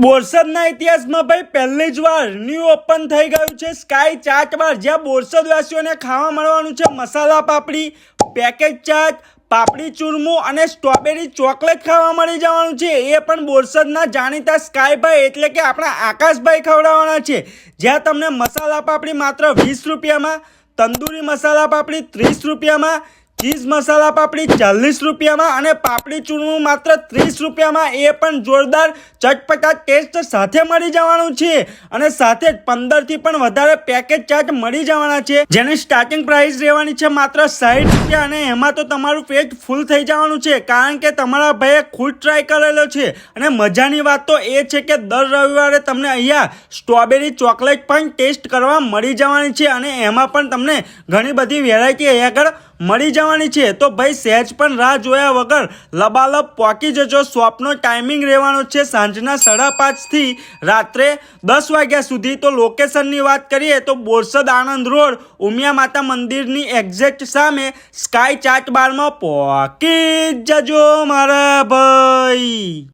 બોરસદના ઇતિહાસમાં ભાઈ પહેલી જ વાર ન્યૂ ઓપન થઈ ગયું છે સ્કાય ચાટ બાર, જ્યાં બોરસદવાસીઓને ખાવા મળવાનું છે મસાલા પાપડી, પેકેજ ચાટ, પાપડી ચૂરમું અને સ્ટ્રોબેરી ચોકલેટ ખાવા મળી જવાનું છે। એ પણ બોરસદના જાણીતા સ્કાયભાઈ એટલે કે આપણા આકાશભાઈ ખવડાવવાના છે, જ્યાં તમને મસાલા પાપડી માત્ર 20 રૂપિયામાં, તંદૂરી મસાલા પાપડી 30 રૂપિયામાં, ચીઝ મસાલા પાપડી 40 રૂપિયામાં અને પાપડી ચૂરમું માત્ર 30 રૂપિયામાં, એ પણ જોરદાર ચટપટા ટેસ્ટ સાથે મળી જવાનું છે। અને સાથે જ 15 થી પણ વધારે પેકેજ ચાટ મળી જવાના છે, જેની સ્ટાર્ટિંગ પ્રાઇસ રહેવાની છે માત્ર 60 રૂપિયા। અને એમાં તો તમારું પેટ ફૂલ થઈ જવાનું છે, કારણ કે તમારા ભાઈએ ખુદ ટ્રાય કરેલો છે। અને મજાની વાત તો એ છે કે દર રવિવારે તમને અહીંયા સ્ટ્રોબેરી ચોકલેટ પણ ટેસ્ટ કરવા મળી જવાની છે, અને એમાં પણ તમને ઘણી બધી વેરાયટી અહીંયા આગળ મળી જવાની છે। તો ભાઈ સહેજ પણ રાહ જોયા વગર લબાલબ પહોંચી જજો। શોપનો ટાઈમિંગ રહેવાનો છે સાંજના 5:30 થી રાત્રે 10 વાગ્યા સુધી। તો લોકેશનની વાત કરીએ તો બોરસદ આણંદ રોડ ઉમિયા માતા મંદિરની એક્ઝેક્ટ સામે સ્કાય ચાટ બારમાં પહોંચી જજો મારા ભાઈ।